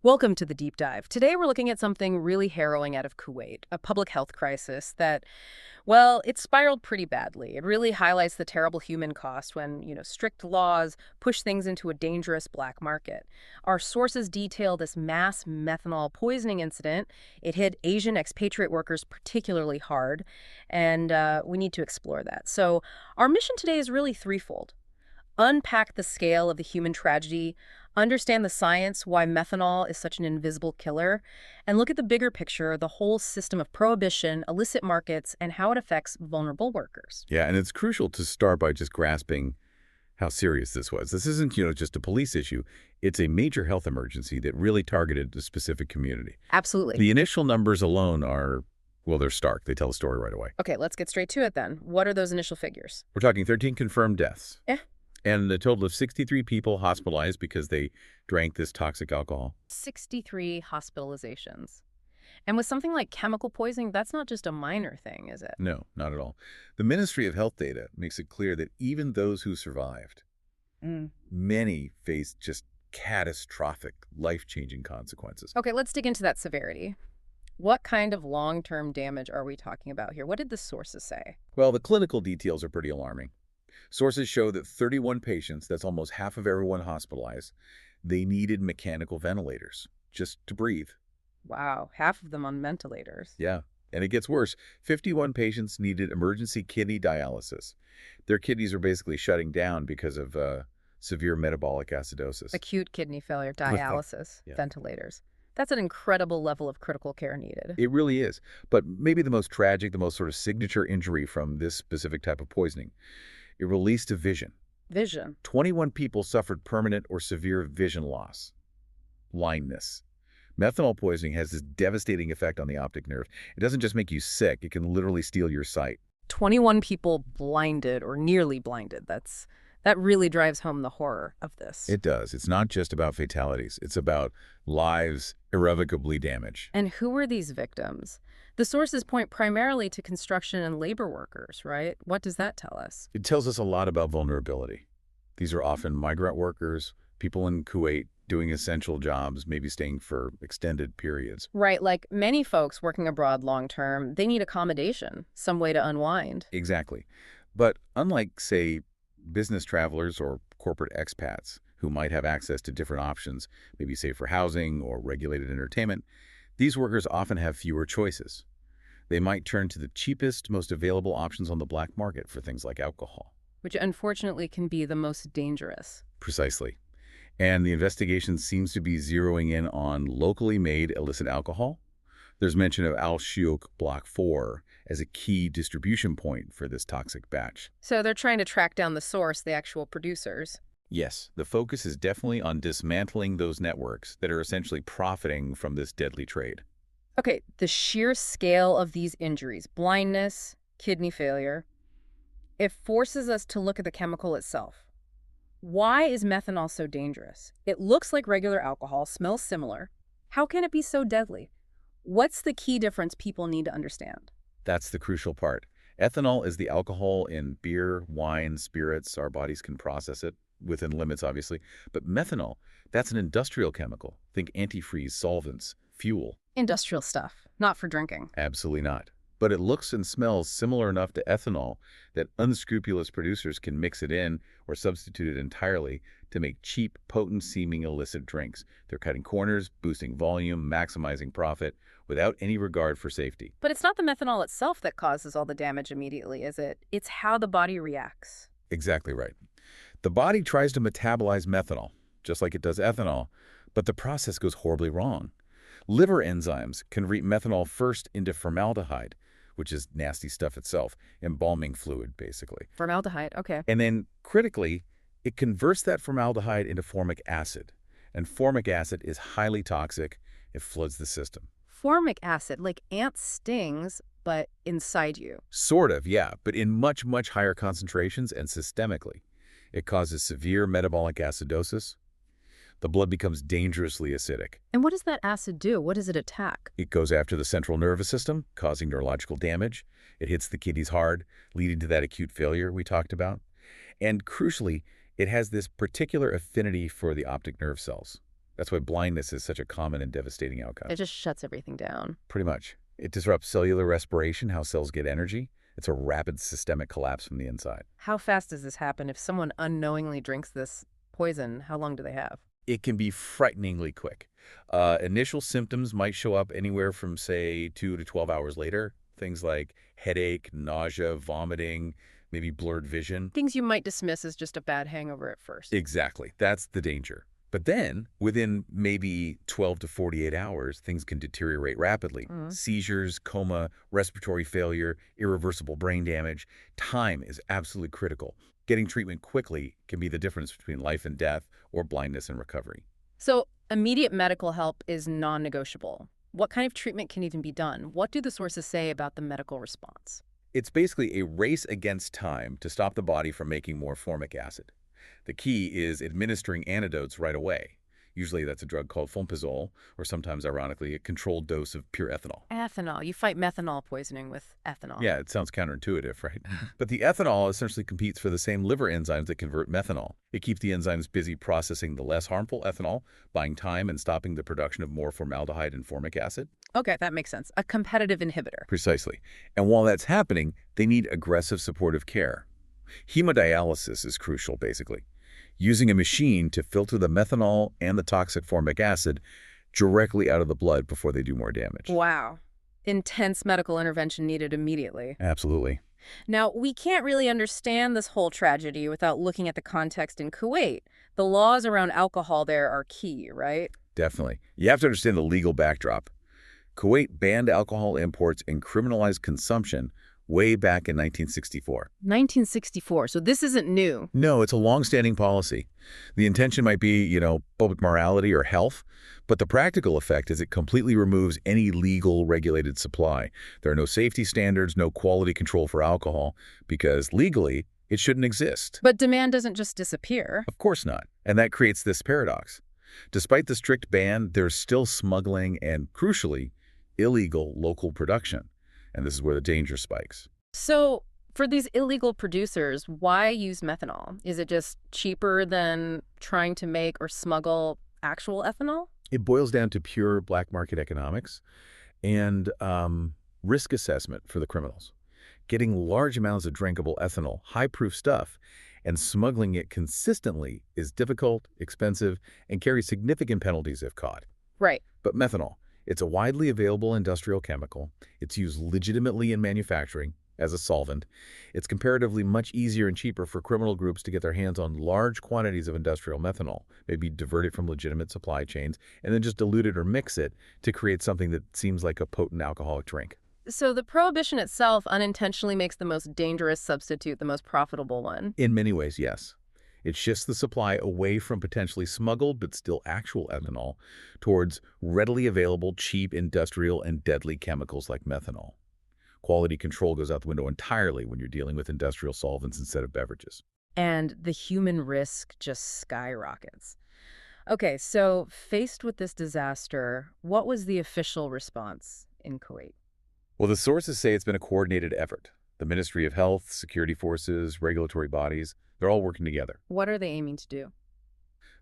Welcome to the deep dive. Today we're looking at something really harrowing out of Kuwait, a public health crisis that, well, it spiraled pretty badly. It really highlights the terrible human cost when, strict laws push things into a dangerous black market. Our sources detail this mass methanol poisoning incident. It hit Asian expatriate workers particularly hard, and we need to explore that. So our mission today is really threefold: unpack the scale of the human tragedy, understand the science, why methanol is such an invisible killer, and look at the bigger picture, the whole system of prohibition, illicit markets, and how it affects vulnerable workers. Yeah, and it's crucial to start by just grasping how serious this was. This isn't, just a police issue. It's a major health emergency that really targeted a specific community. Absolutely. The initial numbers alone are, well, they're stark. They tell the story right away. Okay, let's get straight to it then. What are those initial figures? We're talking 13 confirmed deaths. Eh, And a total of 63 people hospitalized because they drank this toxic alcohol. 63 hospitalizations. And with something like chemical poisoning, that's not just a minor thing, is it? No, not at all. The Ministry of Health data makes it clear that even those who survived, many faced just catastrophic, life-changing consequences. Okay, let's dig into that severity. What kind of long-term damage are we talking about here? What did the sources say? Well, the clinical details are pretty alarming. Sources show that 31 patients, that's almost half of everyone hospitalized, they needed mechanical ventilators just to breathe. Wow, half of them on ventilators. Yeah. And it gets worse. 51 patients needed emergency kidney dialysis. Their kidneys are basically shutting down because of severe metabolic acidosis. Acute kidney failure, dialysis, Yeah. ventilators. That's an incredible level of critical care needed. It really is. But maybe the most tragic, the most sort of signature injury from this specific type of poisoning, it released a vision. Vision. 21 people suffered permanent or severe vision loss. Blindness. Methanol poisoning has this devastating effect on the optic nerve. It doesn't just make you sick, it can literally steal your sight. 21 people blinded or nearly blinded. That really drives home the horror of this. It does. It's not just about fatalities. It's about lives irrevocably damaged. And who were these victims? The sources point primarily to construction and labor workers, right? What does that tell us? It tells us a lot about vulnerability. These are often migrant workers, people in Kuwait doing essential jobs, maybe staying for extended periods. Right, like many folks working abroad long term, they need accommodation, some way to unwind. Exactly. But unlike, say, business travelers or corporate expats who might have access to different options, maybe safer housing or regulated entertainment, these workers often have fewer choices. They might turn to the cheapest, most available options on the black market for things like alcohol. Which unfortunately can be the most dangerous. Precisely. And the investigation seems to be zeroing in on locally made illicit alcohol. There's mention of Al Shiouk Block 4 as a key distribution point for this toxic batch. So they're trying to track down the source, the actual producers. Yes, the focus is definitely on dismantling those networks that are essentially profiting from this deadly trade. Okay, the sheer scale of these injuries, blindness, kidney failure, it forces us to look at the chemical itself. Why is methanol so dangerous? It looks like regular alcohol, smells similar. How can it be so deadly? What's the key difference people need to understand? That's the crucial part. Ethanol is the alcohol in beer, wine, spirits. Our bodies can process it, within limits, obviously. But methanol, that's an industrial chemical. Think antifreeze, solvents, fuel. Industrial stuff, not for drinking. Absolutely not. But it looks and smells similar enough to ethanol that unscrupulous producers can mix it in or substitute it entirely to make cheap, potent-seeming illicit drinks. They're cutting corners, boosting volume, maximizing profit, without any regard for safety. But it's not the methanol itself that causes all the damage immediately, is it? It's how the body reacts. Exactly right. The body tries to metabolize methanol, just like it does ethanol, but the process goes horribly wrong. Liver enzymes convert methanol first into formaldehyde, which is nasty stuff itself, embalming fluid, basically. Formaldehyde, okay. And then, critically, it converts that formaldehyde into formic acid. And formic acid is highly toxic. It floods the system. Formic acid, like ant stings, but inside you. Sort of, yeah, but in much, much higher concentrations and systemically. It causes severe metabolic acidosis. The blood becomes dangerously acidic. And what does that acid do? What does it attack? It goes after the central nervous system, causing neurological damage. It hits the kidneys hard, leading to that acute failure we talked about. And crucially, it has this particular affinity for the optic nerve cells. That's why blindness is such a common and devastating It outcome. just shuts everything down. Pretty much. It disrupts cellular respiration, how cells get energy. It's a rapid systemic collapse from the inside. How fast does this happen if someone unknowingly drinks this poison? How long do they have? It can be frighteningly quick. Initial symptoms might show up anywhere from, say, 2 to 12 hours later. Things like headache, nausea, vomiting, maybe blurred vision. Things you might dismiss as just a bad hangover at first. Exactly. That's the danger. But then, within maybe 12 to 48 hours, things can deteriorate rapidly. Mm. Seizures, coma, respiratory failure, irreversible brain damage. Time is absolutely critical. Getting treatment quickly can be the difference between life and death or blindness and recovery. So immediate medical help is non-negotiable. What kind of treatment can even be done? What do the sources say about the medical response? It's basically a race against time to stop the body from making more formic acid. The key is administering antidotes right away. Usually that's a drug called Fompizol, or sometimes, ironically, a controlled dose of pure ethanol. Ethanol. You fight methanol poisoning with ethanol. Yeah, it sounds counterintuitive, right? But the ethanol essentially competes for the same liver enzymes that convert methanol. It keeps the enzymes busy processing the less harmful ethanol, buying time and stopping the production of more formaldehyde and formic acid. Okay, that makes sense. A competitive inhibitor. Precisely. And while that's happening, they need aggressive supportive care. Hemodialysis is crucial, basically. Using a machine to filter the methanol and the toxic formic acid directly out of the blood before they do more damage. Wow. Intense medical intervention needed immediately. Absolutely. Now, we can't really understand this whole tragedy without looking at the context in Kuwait. The laws around alcohol there are key, right? Definitely. You have to understand the legal backdrop. Kuwait banned alcohol imports and criminalized consumption way back in 1964. 1964, so this isn't new. No, it's a long-standing policy. The intention might be, public morality or health, but the practical effect is it completely removes any legal regulated supply. There are no safety standards, no quality control for alcohol, because legally, it shouldn't exist. But demand doesn't just disappear. Of course not. And that creates this paradox. Despite the strict ban, there's still smuggling and, crucially, illegal local production. And this is where the danger spikes. So, for these illegal producers, why use methanol? Is it just cheaper than trying to make or smuggle actual ethanol? It boils down to pure black market economics and risk assessment for the criminals. Getting large amounts of drinkable ethanol, high-proof stuff, and smuggling it consistently is difficult, expensive, and carries significant penalties if caught. Right. But methanol, it's a widely available industrial chemical. It's used legitimately in manufacturing as a solvent. It's comparatively much easier and cheaper for criminal groups to get their hands on large quantities of industrial methanol, maybe divert it from legitimate supply chains, and then just dilute it or mix it to create something that seems like a potent alcoholic drink. So the prohibition itself unintentionally makes the most dangerous substitute the most profitable one. In many ways, yes. It shifts the supply away from potentially smuggled but still actual ethanol towards readily available, cheap, industrial, and deadly chemicals like methanol. Quality control goes out the window entirely when you're dealing with industrial solvents instead of beverages. And the human risk just skyrockets. Okay, so faced with this disaster, what was the official response in Kuwait? Well, the sources say it's been a coordinated effort. The Ministry of Health, security forces, regulatory bodies, they're all working together. What are they aiming to do?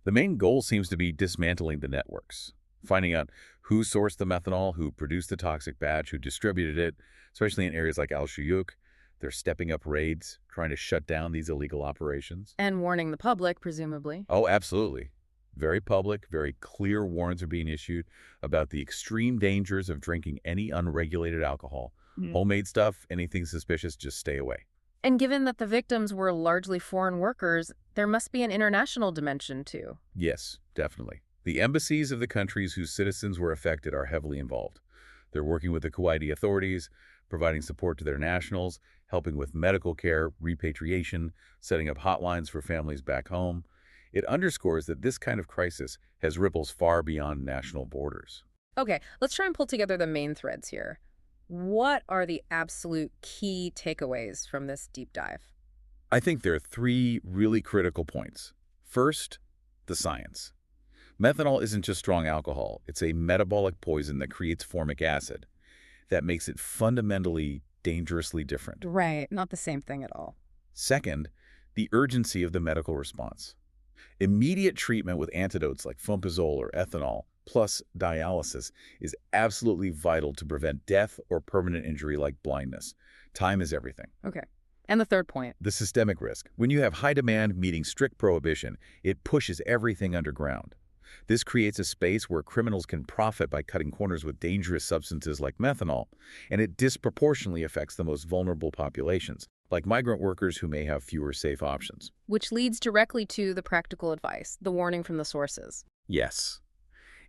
The main goal seems to be dismantling the networks, finding out who sourced the methanol, who produced the toxic batch, who distributed it, especially in areas like Al-Shuyuk. They're stepping up raids, trying to shut down these illegal operations. And warning the public, presumably. Oh, absolutely. Very public, very clear warnings are being issued about the extreme dangers of drinking any unregulated alcohol. Homemade stuff, anything suspicious, just stay away. And given that the victims were largely foreign workers, there must be an international dimension, too. Yes, definitely. The embassies of the countries whose citizens were affected are heavily involved. They're working with the Kuwaiti authorities, providing support to their nationals, helping with medical care, repatriation, setting up hotlines for families back home. It underscores that this kind of crisis has ripples far beyond national borders. Okay, let's try and pull together the main threads here. What are the absolute key takeaways from this deep dive? I think there are three really critical points. First, the science. Methanol isn't just strong alcohol. It's a metabolic poison that creates formic acid. That makes it fundamentally dangerously different. Right, not the same thing at all. Second, the urgency of the medical response. Immediate treatment with antidotes like fompazole or ethanol, plus dialysis, is absolutely vital to prevent death or permanent injury like blindness. Time is everything. Okay. And the third point. The systemic risk. When you have high demand meeting strict prohibition, it pushes everything underground. This creates a space where criminals can profit by cutting corners with dangerous substances like methanol, and it disproportionately affects the most vulnerable populations, like migrant workers who may have fewer safe options. Which leads directly to the practical advice, the warning from the sources. Yes.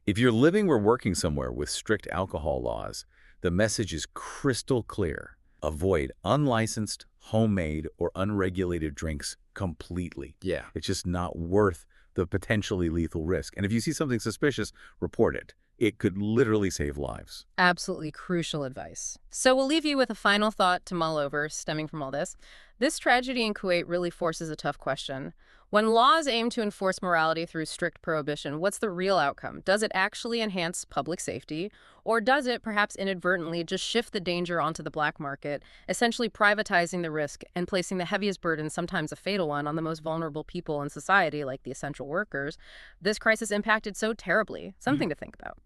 If you're living or working somewhere with strict alcohol laws, the message is crystal clear. Avoid unlicensed, homemade, or unregulated drinks completely. Yeah. It's just not worth the potentially lethal risk. And if you see something suspicious, report it. It could literally save lives. Absolutely crucial advice. So we'll leave you with a final thought to mull over stemming from all this. This tragedy in Kuwait really forces a tough question. When laws aim to enforce morality through strict prohibition, what's the real outcome? Does it actually enhance public safety? Or does it perhaps inadvertently just shift the danger onto the black market, essentially privatizing the risk and placing the heaviest burden, sometimes a fatal one, on the most vulnerable people in society, like the essential workers this crisis impacted so terribly? Something to think about.